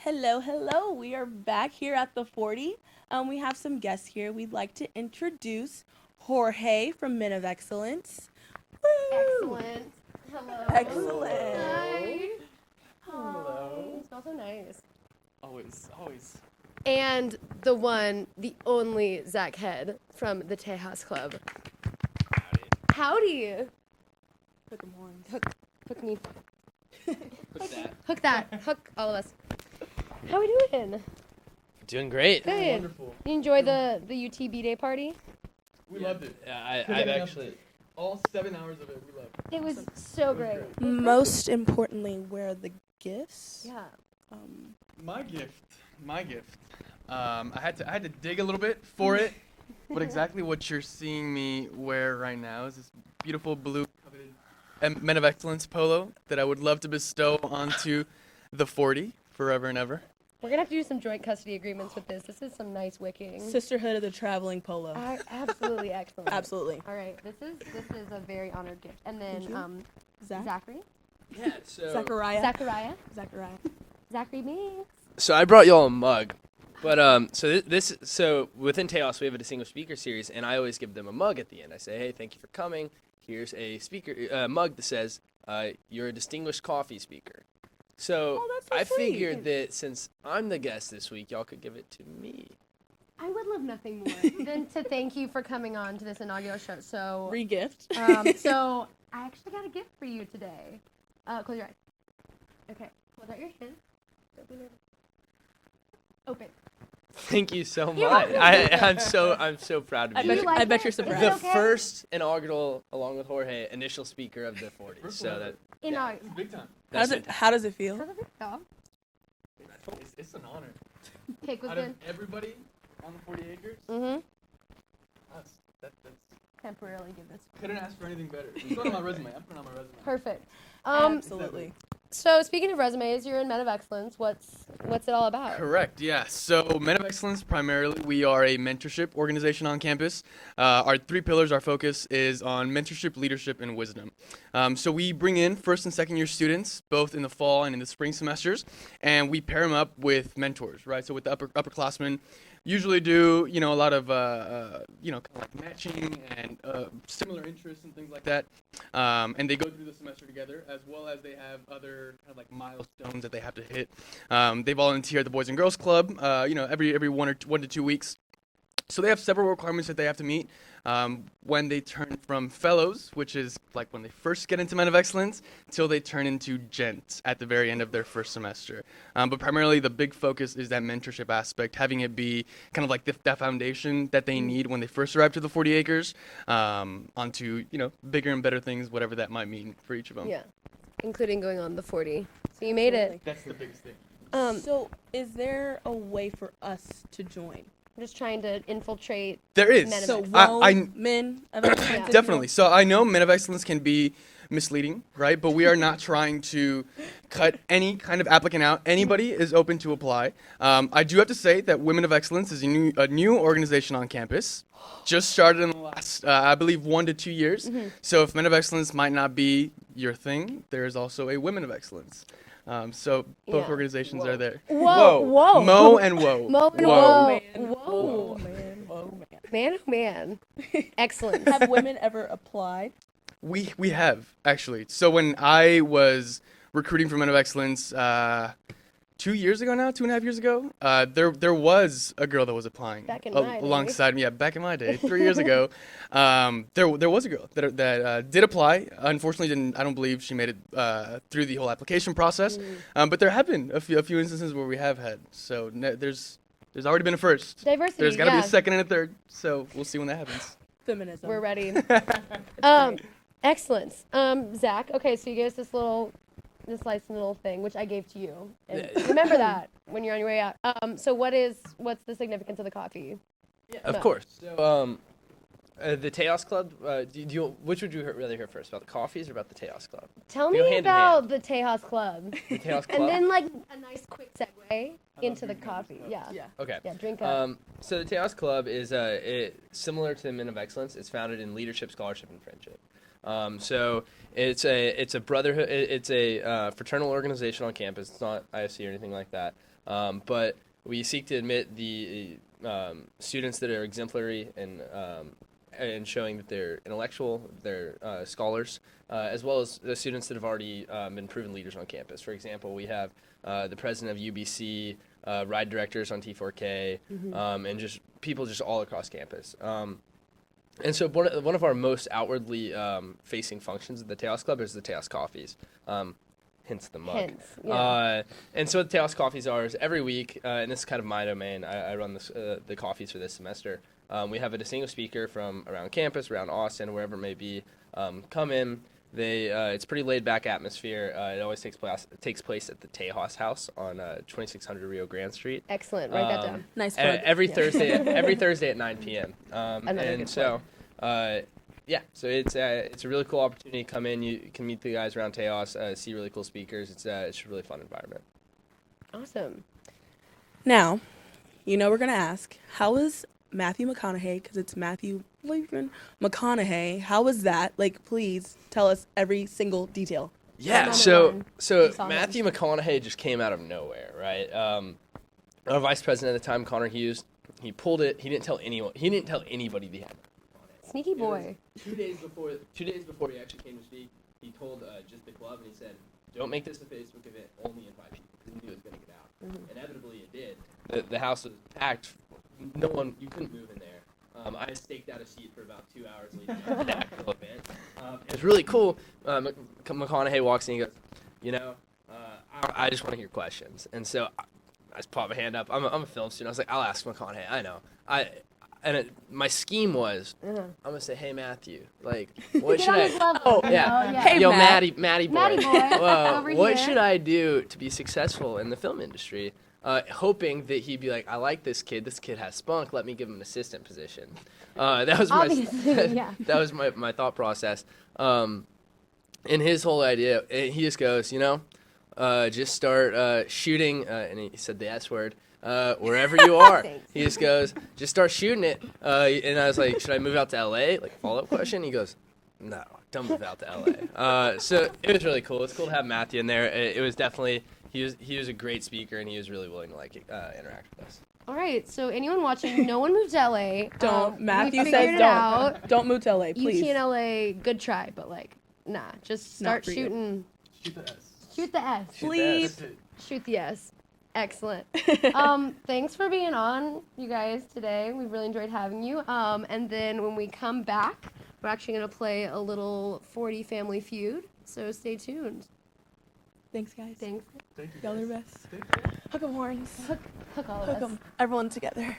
Hello, hello. We are back here at the 40. We have some guests here. We'd like to introduce Jorge from Men of Excellence. Woo! Excellent. Hello. Excellent. Hi. Hello. You smell so nice. Always. And the one, the only Zach Head from the Tejas Club. Howdy. Put them horns. Hook me. What's that? Hook that. Hook all of us. How we doing? Doing great. Good. Wonderful. You enjoy the UTB day party? We loved it. I've actually. All 7 hours of it, we loved it. It was so great. Most importantly, where are the gifts? Yeah. My gift. I had to dig a little bit for it, but exactly what you're seeing me wear right now is this beautiful blue coveted Men of Excellence polo that I would love to bestow onto the 40 forever and ever. We're going to have to do some joint custody agreements with this. This is some nice wicking. Sisterhood of the Traveling Polo. Absolutely excellent. Absolutely. All right. This is a very honored gift. And Thank you. then Zach? Zachary. Yeah. So. Zachariah. Zachariah. Zachary Meeks. So I brought y'all a mug, but so within Tejas we have a distinguished speaker series, and I always give them a mug at the end. I say, hey, thank you for coming. Here's a mug that says, you're a distinguished coffee speaker. So, Oh, that's so I sweet. figured that since I'm the guest this week, y'all could give it to me. I would love nothing more than to thank you for coming on to this inaugural show. So, Re-gift. so I actually got a gift for you today. Close your eyes. Okay. Hold out your hand. Don't be nervous. Open. Thank you so You're much. welcome. I'm so proud to I be bet, you you, like I bet it? you're Is it surprised. the okay? first inaugural, along with Jorge, initial speaker of the 40. So that Inaugural. It's big time. How does it feel? How's it feel? It's an honor. Cake was Out good. of everybody on the 40 acres, Mm-hmm. that's Temporarily give this. couldn't ask for anything better. It's on my resume. I'm putting it on my resume. Perfect. Absolutely. So speaking of resumes, you're in Men of Excellence. What's it all about? Correct, yeah. So Men of Excellence, primarily, we are a mentorship organization on campus. Our 3 pillars, our focus is on mentorship, leadership, and wisdom. So we bring in first and second year students, both in the fall and in the spring semesters, and we pair them up with mentors, right? So with the upperclassmen, usually do, a lot of, kind of like matching and similar interests and things like that. And they go through the semester together, as well as they have other kind of like milestones that they have to hit. They volunteer at the Boys and Girls Club, every 1 to 2 weeks. So they have several requirements that they have to meet when they turn from fellows, which is like when they first get into Men of Excellence, till they turn into gents at the very end of their first semester. But primarily the big focus is that mentorship aspect, having it be kind of like that foundation that they need when they first arrive to the 40 acres onto, bigger and better things, whatever that might mean for each of them. Yeah, including going on the 40. So you made it. That's the biggest thing. So, is there a way for us to join? I'm just trying to infiltrate. There is. Men of So, Excellence. Men of Excellence. Definitely. So I know Men of Excellence can be misleading, right? But we are not trying to cut any kind of applicant out. Anybody is open to apply. I do have to say that Women of Excellence is a new organization on campus. Just started in the last, I believe, 1 to 2 years. So if Men of Excellence might not be your thing, there is also a Women of Excellence. So both Yeah. organizations are there. Whoa. Mo and Whoa. Mo and Whoa. Whoa. Whoa, man. Whoa, man. Man, oh man. Excellent. Have women ever applied? We have, actually. So when I was recruiting for Men of Excellence 2 years ago now, 2.5 years ago, there was a girl that was applying Back in my day. alongside me. Yeah, back in my day, 3 years ago. There was a girl that did apply. Unfortunately, I don't believe she made it through the whole application process. But there have been a few instances where we have had. So there's already been a first. Diversity. There's got to be yeah. a second and a third. So we'll see when that happens. Feminism. We're ready. Excellence. Zach, okay, so you gave us this nice little thing, which I gave to you. And remember that when you're on your way out. So what's the significance of the coffee? Of No. course. So the Tejas Club. Which would you rather hear first, about the coffees or about the Tejas Club? Tell We go me hand in about hand. the Tejas Club. The Tejas Club. And then like a nice quick segue into the drinking coffee. stuff. Yeah. Yeah. Okay. Yeah, drink up. So the Tejas Club is similar to the Men of Excellence. It's founded in leadership, scholarship, and friendship. So it's a brotherhood. It's a fraternal organization on campus. It's not IFC or anything like that. But we seek to admit the students that are exemplary and showing that they're intellectual, they're scholars, as well as the students that have already been proven leaders on campus. For example, we have the president of UBC, ride directors on T4K, and just people just all across campus. And so one of our most outwardly facing functions of the Tejas Club is the Tejas Coffees. Hence the mug. And so what the Tejas Coffees are is every week, and this is kind of my domain, I run the coffees for this semester. We have a distinguished speaker from around campus, around Austin, wherever it may be, come in. It's a pretty laid-back atmosphere. It always takes place at the Tejas House on 2600 Rio Grande Street. Excellent. Write that down. Nice plug. Every Thursday at 9 p.m. And so, so it's a really cool opportunity to come in. You can meet the guys around Tejas, see really cool speakers. It's a really fun environment. Awesome. Now, we're going to ask, how is Matthew McConaughey, because it's Matthew McConaughey, how was that? Like, please tell us every single detail. Yeah, so Matthew McConaughey just came out of nowhere, right? Our vice president at the time, Connor Hughes, he pulled it. He didn't tell anyone. He didn't tell anybody he had. Sneaky boy. 2 days before he actually came to speak, he told just the club, and he said, "Don't make this a Facebook event. Only invite people." Because he knew it was going to get out. Inevitably, it did. The house was packed. You couldn't move in there. I staked out a seat for about 2 hours leading up to the actual event. It was really cool. McConaughey walks in and he goes, I just want to hear questions. And so I just pop my hand up. I'm a film student. I was like, I'll ask McConaughey. I know. My scheme was, I'm going to say, hey, Matthew, like, what should I... Hey, yo, Matt. Matty boy. Over What here. should I do to be successful in the film industry? Hoping that he'd be like, I like this kid. This kid has spunk. Let me give him an assistant position. That was that was my thought process. And his whole idea, he just goes, just start shooting. And he said the S word. Wherever you are, he just goes, just start shooting it. And I was like, should I move out to LA? Like, follow-up question. He goes, no, don't move out to LA. So it was really cool. It's cool to have Matthew in there. It was definitely. He was a great speaker, and he was really willing to interact with us. All right, so anyone watching, no one moved to LA. Don't. Matthew we says figured it out. don't move to LA, please. UT and LA, good try, but nah, just start for you. shooting. Shoot the S. Shoot the S. Please. Shoot the S. Excellent. Thanks for being on, you guys, today. We really enjoyed having you. And then when we come back, we're actually going to play a little 40 Family Feud, so stay tuned. Thanks, guys. Thanks. Thank you. Y'all are best. Hook 'em horns. Hook all of Hook us. 'em. Everyone together.